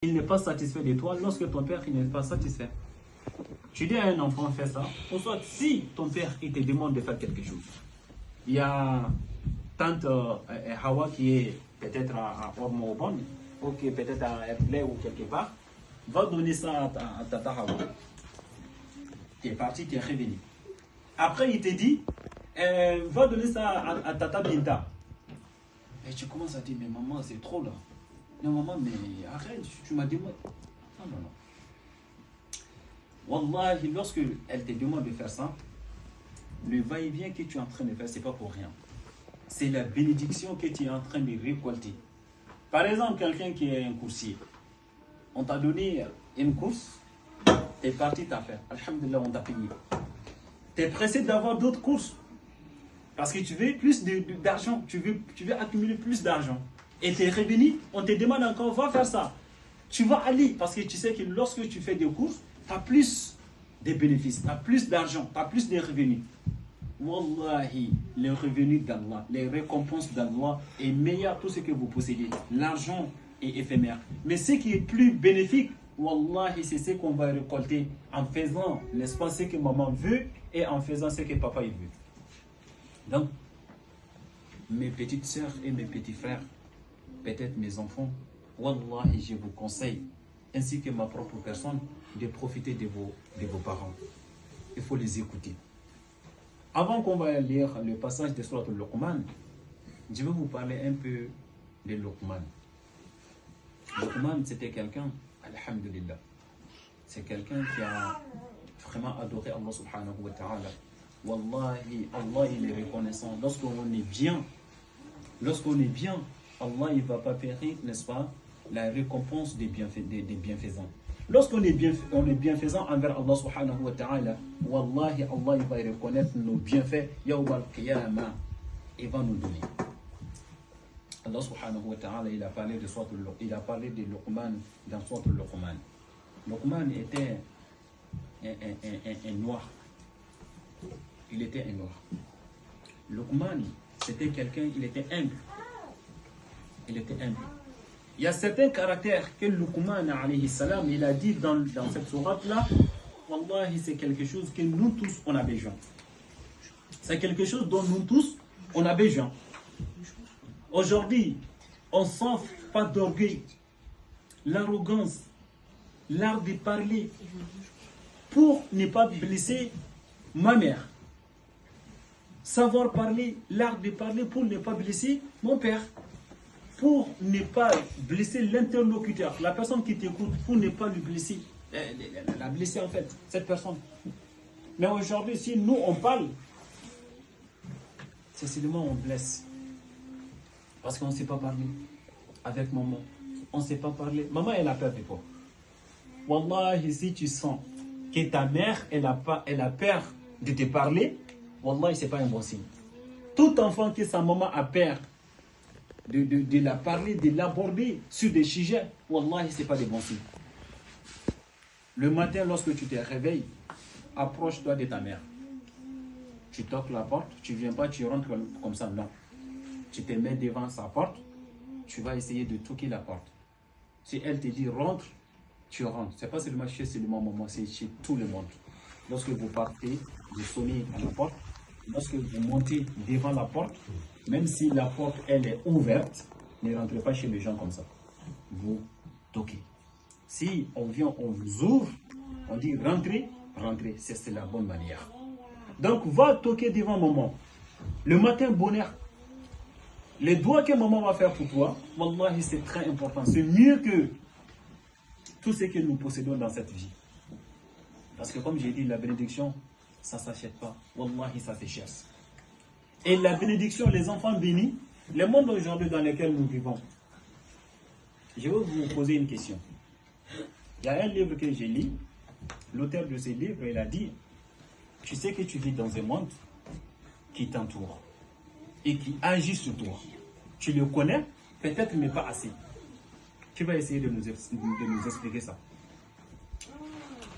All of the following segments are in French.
il n'est pas satisfait de toi lorsque ton père n'est pas satisfait. Tu dis à un enfant, fais ça. Ou soit, si ton père il te demande de faire quelque chose, il y a tante Hawa qui est peut-être à Ormobon, ou qui est peut-être à Herblay ou quelque part, va donner ça à tata Hawa. Tu es parti, tu es revenu. Après, il te dit, va donner ça à tata Binta. Et tu commences à dire, mais maman, c'est trop là. Non, maman, mais arrête, tu m'as dit moi. Non, non, non. Wallahi, lorsque elle te demande de faire ça, le va-et-vient que tu es en train de faire, c'est pas pour rien. C'est la bénédiction que tu es en train de récolter. Par exemple, quelqu'un qui est un coursier, on t'a donné une course, tu es parti t'as fait. Alhamdulillah, on t'a payé. Tu es pressé d'avoir d'autres courses. Parce que tu veux plus d'argent, tu veux accumuler plus d'argent. Et tes revenus, on te demande encore, va faire ça. Tu vas aller, parce que tu sais que lorsque tu fais des courses, tu as plus de bénéfices, tu as plus d'argent, tu as plus de revenus. Wallahi, les revenus d'Allah, les récompenses d'Allah est meilleur que tout ce que vous possédez. L'argent est éphémère. Mais ce qui est plus bénéfique, Wallahi, c'est ce qu'on va récolter en faisant, n'est-ce pas, ce que maman veut et en faisant ce que papa il veut. Donc, mes petites sœurs et mes petits frères, peut-être mes enfants, Wallahi, je vous conseille, ainsi que ma propre personne, de profiter de vos parents. Il faut les écouter. Avant qu'on va lire le passage de Surat al-Luqman, je vais vous parler un peu de Luqman. Luqman, c'était quelqu'un, alhamdulillah, c'est quelqu'un qui a vraiment adoré Allah subhanahu wa ta'ala. Wallahi, Allah il est reconnaissant. Lorsqu'on est bien, Allah il ne va pas périr, n'est-ce pas, la récompense des bienfaisants. Lorsqu'on est bienfaisant envers Allah subhanahu wa ta'ala, Wallahi, Allah il va reconnaître nos bienfaits, Yawm al-Qiyamah, il va nous donner. Allah subhanahu wa ta'ala, il a parlé de Luqman dans Surat al-Luqman. Luqman était un noir. Il était un noir. Luqman, c'était quelqu'un, il était humble. Il était humble. Il y a certains caractères que Luqman alayhi salam, il a dit dans cette sourate-là, Wallahi, c'est quelque chose que nous tous, on a besoin. C'est quelque chose dont nous tous, on a besoin. Aujourd'hui, on ne s'en fait pas d'orgueil, l'arrogance, l'art de parler, pour ne pas blesser ma mère. Savoir parler, l'art de parler pour ne pas blesser mon père. Pour ne pas blesser l'interlocuteur, la personne qui t'écoute, pour ne pas lui blesser, la blesser en fait, cette personne. Mais aujourd'hui, si nous on parle, c'est seulement on blesse. Parce qu'on ne sait pas parler avec maman. On ne sait pas parler. Maman, elle a peur de toi. Wallahi, si tu sens que ta mère, elle a peur de te parler, Wallahi, ce n'est pas un bon signe. Tout enfant que sa maman a peur de la parler, de l'aborder sur des sujets, Wallahi, ce n'est pas des bons signes. Le matin, lorsque tu te réveilles, approche-toi de ta mère. Tu toques la porte, tu ne viens pas, tu rentres comme ça, non. Tu te mets devant sa porte, tu vas essayer de toquer la porte. Si elle te dit rentre, tu rentres. Ce n'est pas seulement chez maman, c'est chez tout le monde. Lorsque vous partez, vous sonnez à la porte. Lorsque vous montez devant la porte, même si la porte elle est ouverte, ne rentrez pas chez les gens comme ça. Vous toquez. Si on vient, on vous ouvre, on dit rentrez, rentrez. C'est la bonne manière. Donc va toquer devant maman. Le matin, bonheur. Les doigts que maman va faire pour toi, Wallahi, c'est très important. C'est mieux que tout ce que nous possédons dans cette vie. Parce que comme j'ai dit, la bénédiction, ça ne s'achète pas. Wallahi, ça s'achète. Et la bénédiction, les enfants bénis, le monde aujourd'hui dans lequel nous vivons. Je vais vous poser une question. Il y a un livre que j'ai lu. L'auteur de ce livre, il a dit, tu sais que tu vis dans un monde qui t'entoure et qui agit sur toi. Tu le connais, peut-être mais pas assez. Tu vas essayer de nous expliquer ça.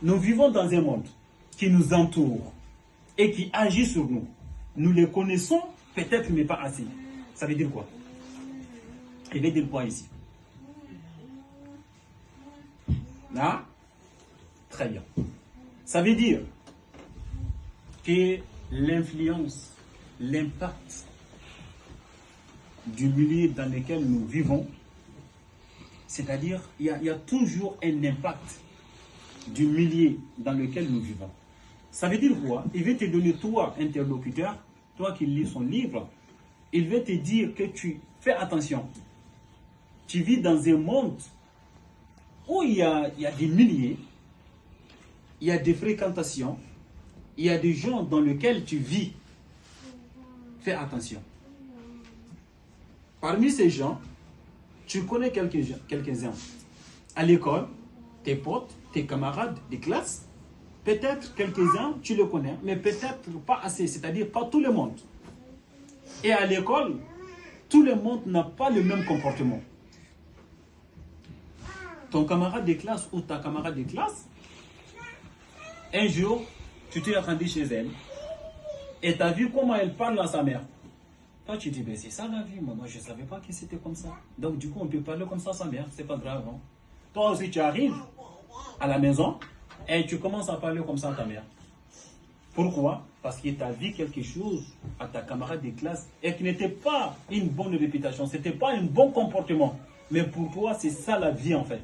Nous vivons dans un monde qui nous entoure et qui agit sur nous. Nous les connaissons, peut-être mais pas assez. Ça veut dire quoi? Il veut dire quoi ici? Ah, très bien. Ça veut dire que l'influence, l'impact du milieu dans lequel nous vivons, c'est-à-dire il y a toujours un impact du milieu dans lequel nous vivons. Ça veut dire quoi? Il veut te donner, toi, interlocuteur, toi qui lis son livre, il veut te dire que tu fais attention. Tu vis dans un monde où il y a des milliers, il y a des fréquentations, il y a des gens dans lesquels tu vis. Fais attention. Parmi ces gens, tu connais quelques-uns. À l'école, tes potes, tes camarades de classe, peut-être quelques-uns, tu les connais, mais peut-être pas assez, c'est-à-dire pas tout le monde. Et à l'école, tout le monde n'a pas le même comportement. Ton camarade de classe ou ta camarade de classe, un jour, tu t'es rendu chez elle et tu as vu comment elle parle à sa mère. Toi, tu dis, ben c'est ça la vie, moi je ne savais pas que c'était comme ça. Donc du coup, on peut parler comme ça à sa mère, c'est pas grave. Hein? Toi aussi, tu arrives à la maison et tu commences à parler comme ça à ta mère. Pourquoi? Parce que tu as vu quelque chose à ta camarade de classe et qui n'était pas une bonne réputation, ce n'était pas un bon comportement. Mais pour toi, c'est ça la vie en fait.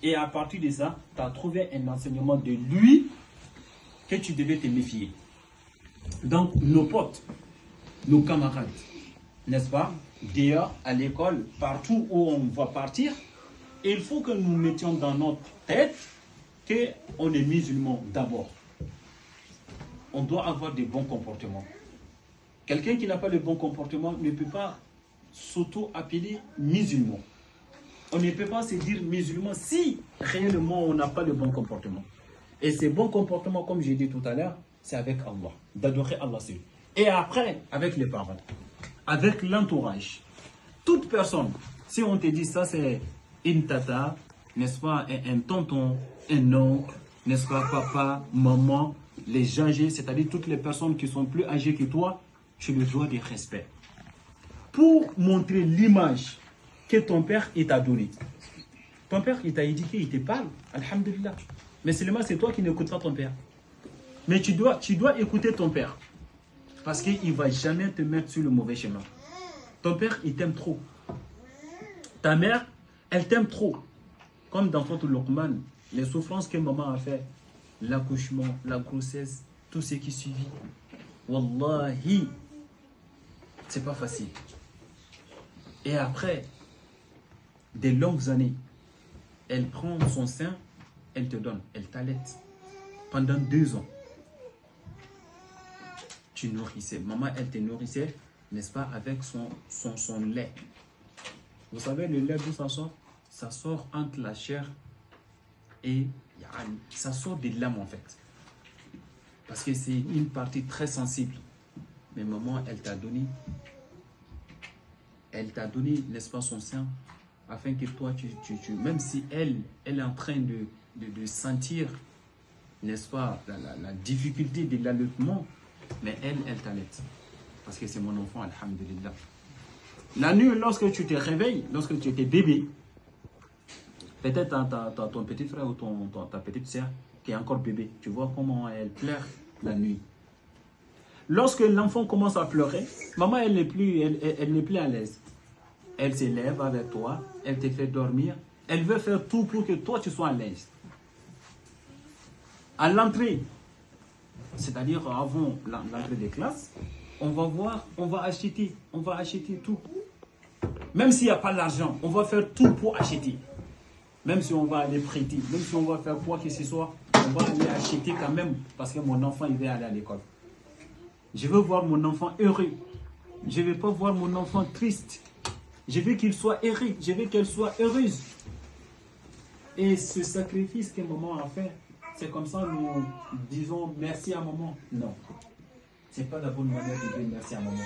Et à partir de ça, tu as trouvé un enseignement de lui que tu devais te méfier. Donc, nos potes, nos camarades, n'est-ce pas? D'ailleurs, à l'école, partout où on va partir, il faut que nous mettions dans notre tête qu'on est musulman d'abord. On doit avoir des bons comportements. Quelqu'un qui n'a pas le bon comportement ne peut pas s'auto-appeler musulman. On ne peut pas se dire musulman si réellement on n'a pas le bon comportement. Et ces bons comportements, comme j'ai dit tout à l'heure, c'est avec Allah, d'adorer Allah seul. Et après, avec les parents, avec l'entourage. Toute personne, si on te dit ça, c'est une tata, n'est-ce pas, un tonton, un oncle, n'est-ce pas, papa, maman, les âgés, c'est-à-dire toutes les personnes qui sont plus âgées que toi, tu le dois de respect. Pour montrer l'image que ton père t'a donnée. Ton père, il t'a éduqué, il te parle, alhamdulillah. Mais seulement c'est toi qui n'écoutes pas ton père. Mais tu dois écouter ton père. Parce qu'il ne va jamais te mettre sur le mauvais chemin. Ton père, il t'aime trop. Ta mère, elle t'aime trop. Comme dans votre Luqman, les souffrances que maman a fait, l'accouchement, la grossesse, tout ce qui suivit. Wallahi, c'est pas facile. Et après, des longues années, elle prend son sein, elle te donne, elle t'allaite. Pendant 2 ans, tu nourrissais. Maman, elle te nourrissait, n'est-ce pas, avec son lait. Vous savez, le lait d'où ça sort? Ça sort entre la chair et ça sort des lames en fait. Parce que c'est une partie très sensible. Mais maman, elle t'a donné, n'est-ce pas, son sein, afin que toi, même si elle est en train de sentir, n'est-ce pas, la difficulté de l'allaitement, mais elle t'allaite. Parce que c'est mon enfant, alhamdulillah. La nuit, lorsque tu te réveilles, lorsque tu étais bébé, peut-être t'as ton petit frère ou ta petite soeur qui est encore bébé. Tu vois comment elle pleure la nuit. Lorsque l'enfant commence à pleurer, maman, elle n'est plus à l'aise. Elle s'élève avec toi, elle te fait dormir. Elle veut faire tout pour que toi, tu sois à l'aise. À l'entrée, c'est-à-dire avant l'entrée des classes, on va acheter tout. Même s'il n'y a pas l'argent, on va faire tout pour acheter. Même si on va aller prêter, même si on va faire quoi que ce soit, on va aller acheter quand même parce que mon enfant, il va aller à l'école. Je veux voir mon enfant heureux. Je ne veux pas voir mon enfant triste. Je veux qu'il soit heureux. Je veux qu'elle soit heureuse. Et ce sacrifice que maman a fait, c'est comme ça nous disons merci à maman. Non. Ce n'est pas la bonne manière de dire merci à maman.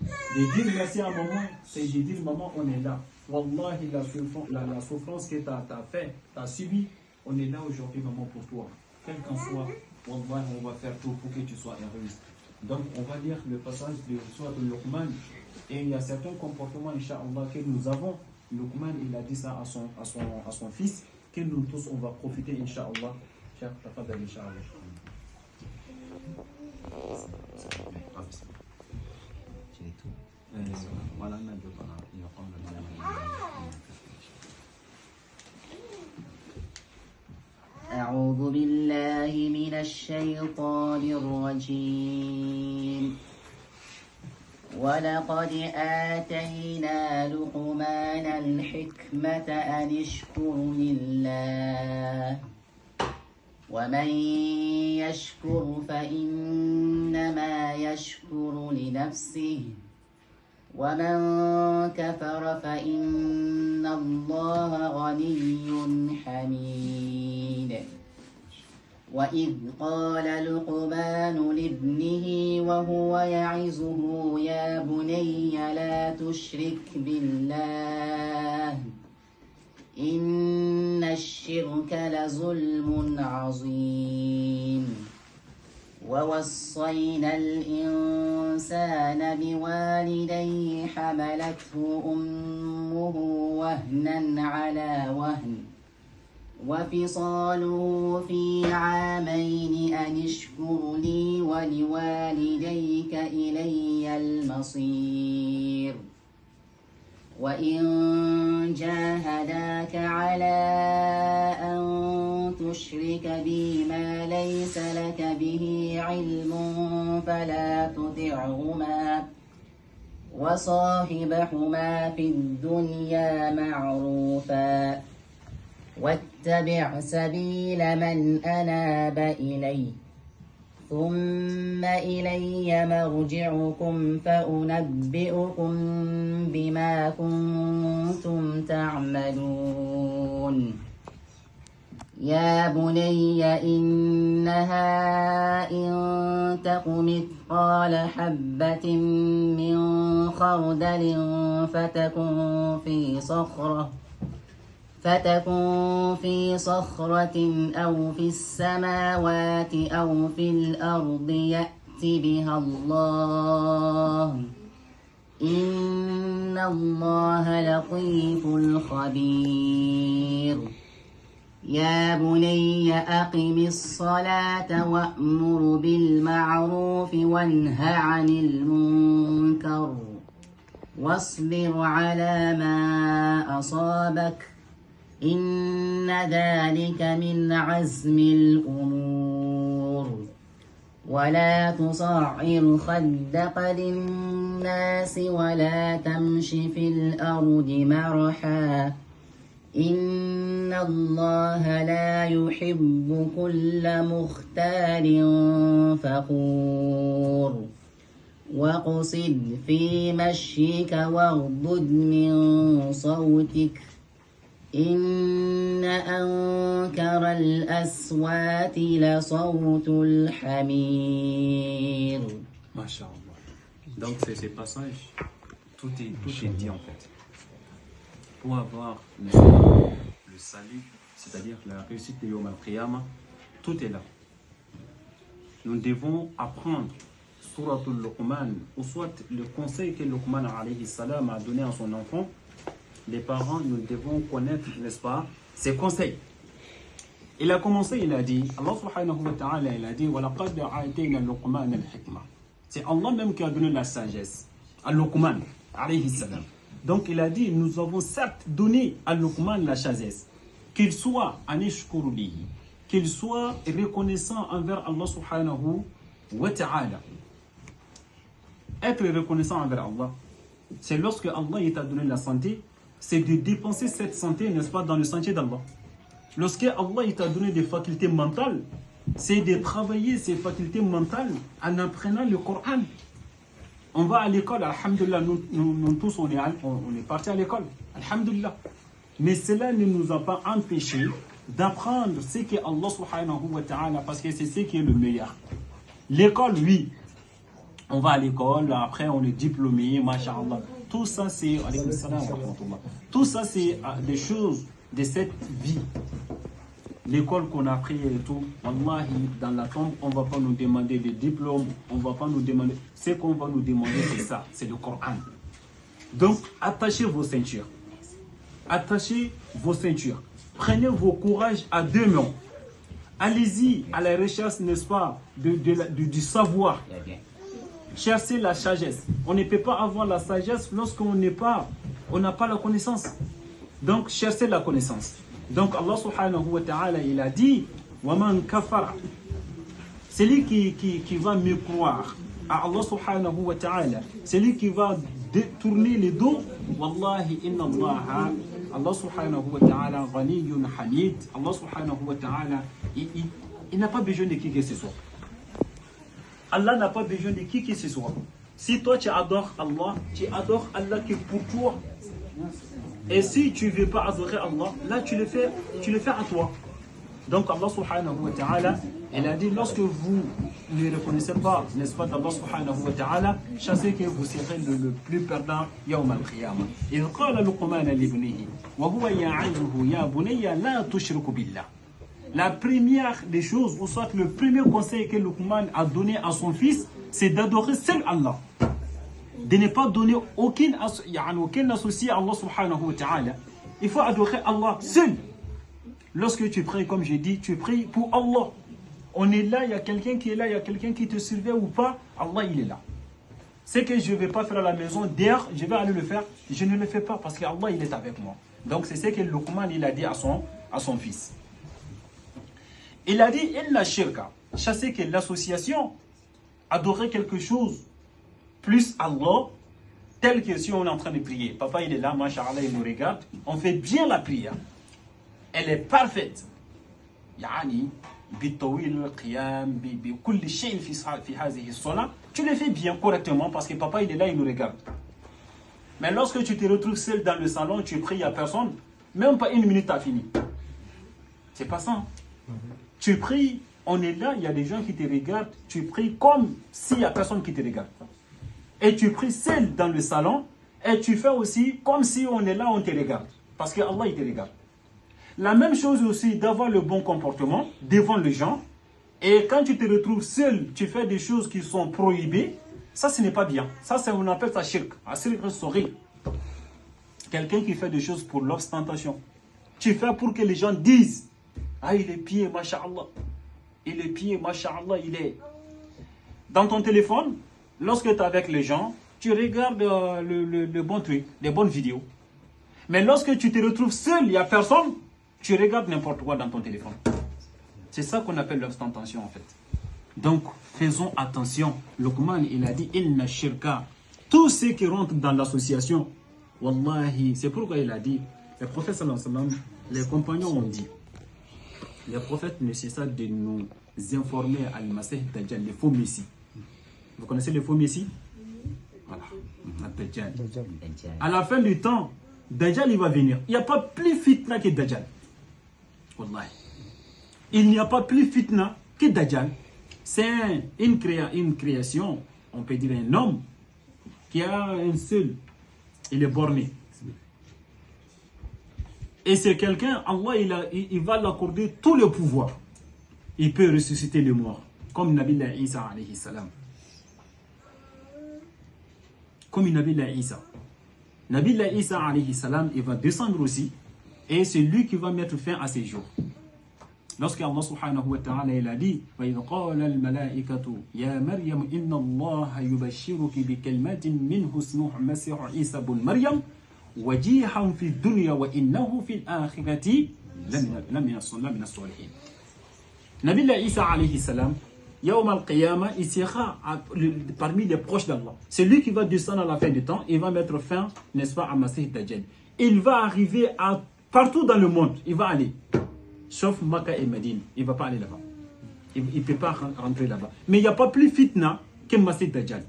De dire merci à maman, c'est de dire maman, on est là. Wallahi, la souffrance que tu as subi, on est là aujourd'hui, maman, pour toi. Quel qu'en soit, wallahi, on va faire tout pour que tu sois heureuse. Donc, on va lire le passage de Sourate Luqman. Et il y a certains comportements, Inch'Allah, que nous avons. Luqman, il a dit ça à son fils. que nous tous, on va profiter, Inch'Allah. Cher Tafadal, Inch'Allah. أعوذ بالله من الشيطان الرجيم ولقد آتينا لقمان الحكمة أن اشكر لله ومن يشكر فإنما يشكر لنفسه ومن كفر فإن الله غني حميد وإذ قال لقمان لابنه وهو يعظه يا بني لا تشرك بالله إن الشرك لظلم عظيم ووصينا الإنسان بوالديه حملته أمه وهنا على وهن وفصاله في عامين أن اشكر لي ولوالديك إلي المصير وإن جاهداك على أن تشرك بي ما ليس لك به علم فلا تطعهما وصاحبهما في الدنيا معروفا واتبع سبيل من أناب إلي ثم إلي مرجعكم فأنبئكم بما كنتم تعملون يا بني إنها إن تك مثقال حبة من خردل فتكن في صخرة أو في السماوات أو في الأرض يأت بها الله إن الله لطيف خبير يا بني أقم الصلاة وأمر بالمعروف وانه عن المنكر واصبر على ما أصابك إن ذلك من عزم الأمور ولا تصعر خدك للناس ولا تمش في الأرض مرحا إن الله لا يحب كل مختال فخور واقصد في مشيك واغضض من صوتك إن أنكر الأصوات لصوت الحمير. Masha'Allah. Donc c'est ces passages, tout est dit en fait. Pour avoir le salut, c'est-à-dire la réussite de Yom al-Qiyamah, tout est là. Nous devons apprendre Suratul Luqman, ou soit le conseil que Luqman alayhi salam a donné à son enfant. Les parents, nous devons connaître, n'est-ce pas, ses conseils. Il a commencé, il a dit, Allah subhanahu wa ta'ala, il a dit, وَلَقَدْ عَيْتَيْنَا لُقْمَانَ الْحِكْمَةِ. C'est Allah même qui a donné la sagesse à Luqman, alayhi salam. Donc il a dit, nous avons certes donné à Luqman la sagesse, qu'il soit anishkuruli, qu'il soit reconnaissant envers Allah subhanahu wa ta'ala. Être reconnaissant envers Allah, c'est lorsque Allah t'a donné la santé, c'est de dépenser cette santé, n'est-ce pas, dans le sentier d'Allah. Lorsque Allah t'a donné des facultés mentales, c'est de travailler ces facultés mentales en apprenant le Coran. On va à l'école, alhamdulillah, nous tous on est partis à l'école, alhamdulillah. Mais cela ne nous a pas empêché d'apprendre ce que Allah subhanahu wa ta'ala, parce que c'est ce qui est le meilleur. L'école, oui, on va à l'école, après on est diplômé, masha'Allah. Tout ça c'est des choses de cette vie. L'école qu'on a appris et tout, wallahi, dans la tombe, on ne va pas nous demander des diplômes, on ne va pas nous demander. Ce qu'on va nous demander, c'est ça, c'est le Coran. Donc, attachez vos ceintures. Attachez vos ceintures. Prenez vos courages à deux mains. Allez-y à la recherche, n'est-ce pas, du savoir. Cherchez la sagesse. On ne peut pas avoir la sagesse lorsqu'on n'a pas la connaissance. Donc, cherchez la connaissance. Donc, Allah subhanahu wa ta'ala, il a dit, وَمَنْ كَفَرَ. Celui qui va me croire à Allah subhanahu wa ta'ala, celui qui va détourner le dos, Wallahi inna Allah subhanahu wa ta'ala, ghaniyyun hamid. Allah subhanahu wa ta'ala, il n'a pas besoin de qui que ce soit. Allah n'a pas besoin de qui que ce soit. Si toi tu adores Allah qui est pour toi. Et si tu ne veux pas adorer Allah, là tu le fais à toi. Donc Allah subhanahu wa ta'ala, il a dit, lorsque vous ne reconnaissez pas, n'est-ce pas, d'Allah subhanahu wa ta'ala, chassez que vous serez le plus perdant yawm al-qiyamah. Il qala Luqman li ibnihi wa huwa ya'iduhu ya bunayya la tushriku billah. La première des choses, ou soit le premier conseil que Luqman a donné à son fils, c'est d'adorer seul Allah. De ne pas donner aucun associé à Allah subhanahu wa ta'ala. Il faut adorer Allah seul. Lorsque tu pries, comme j'ai dit, tu pries pour Allah. On est là, il y a quelqu'un qui est là, il y a quelqu'un qui te surveille ou pas, Allah il est là. C'est que je ne vais pas faire à la maison, d'ailleurs, je vais aller le faire, je ne le fais pas parce qu'Allah il est avec moi. Donc c'est ce que Luqman il a dit à son fils. Il a dit, inna shirka, chasser que l'association, adorer quelque chose, plus Allah, tel que si on est en train de prier. Papa il est là, masha'Allah, il nous regarde, on fait bien la prière. Elle est parfaite. Yani, tu le fais bien correctement parce que papa il est là, il nous regarde. Mais lorsque tu te retrouves seul dans le salon, tu pries à personne, même pas une minute t'as fini. C'est pas ça. Tu pries, on est là, il y a des gens qui te regardent, tu pries comme s'il n'y a personne qui te regarde. Et tu pries seul dans le salon, et tu fais aussi comme si on est là, on te regarde. Parce que Allah il te regarde. La même chose aussi d'avoir le bon comportement devant les gens. Et quand tu te retrouves seul, tu fais des choses qui sont prohibées. Ça, ce n'est pas bien. Ça, on appelle ça shirk. Quelqu'un qui fait des choses pour l'ostentation. Tu fais pour que les gens disent, ah, il est pied, masha'Allah. Il est pied, masha'Allah, il est... Dans ton téléphone, lorsque tu es avec les gens, tu regardes le bon truc, les bonnes vidéos. Mais lorsque tu te retrouves seul, il n'y a personne, tu regardes n'importe quoi dans ton téléphone. C'est ça qu'on appelle l'ostentation en fait. Donc, faisons attention. Luqman, il a dit, inna shirka. Tout ce qui rentre dans l'association, wallahi, c'est pourquoi il a dit, le prophète sallallahu alayhi wa sallam, les compagnons ont dit, les prophètes ne cessent de nous informer al-Masih Dajjal, les faux messies. Vous connaissez les faux messies? Voilà, Dajjal. À la fin du temps, Dajjal il va venir. Il n'y a pas plus fitna que Dajjal. Wallahi. Il n'y a pas plus fitna que Dajjal. C'est une création, on peut dire un homme qui a un seul. Il est borné. Et c'est quelqu'un, Allah il va l'accorder tout le pouvoir. Il peut ressusciter les morts. Comme Nabi Isa alayhi salam. Comme Nabi Isa. Nabi Isa alayhi salam, il va descendre aussi. Et c'est lui qui va mettre fin à ses jours. Lorsque Allah subhanahu wa ta'ala il a dit وَإِذْ قَالَ الْمَلَائِكَةُ يَا مَرْيَمُ إِنَّ اللَّهَ يُبَشِّرُكِ بِكَلْمَةٍ مِّنْهُ اسْمُهُ الْمَسِيحُ عِيسَى بْنُ مَرْيَمَ وَجِيهًا فِي الدُّنْيَا وَإِنَّهُ فِي الْآخِرَةِ لَمِنَ الصَّالِحِينَ. Nabi Isa alayhi salam, Yawm al-Qiyamah, il sera parmi les proches d'Allah. C'est lui qui va descendre à la fin du temps et va mettre fin, n'est-ce pas, à Masih Dajjal. Il va arriver partout dans le monde, il va aller. Sauf Makkah et Médine, il ne va pas aller là-bas. Il ne peut pas rentrer là-bas. Mais il n'y a pas plus fitna que Masih Dajjal.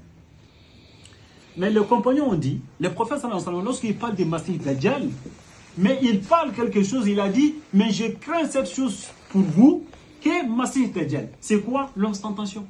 Mais les compagnons ont dit, le prophète sallallahu alayhi wa sallam, lorsqu'il parle de Masih Dajjal, mais il parle quelque chose, il a dit, mais je crains cette chose pour vous, que Masih Dajjal. C'est quoi l'ostentation?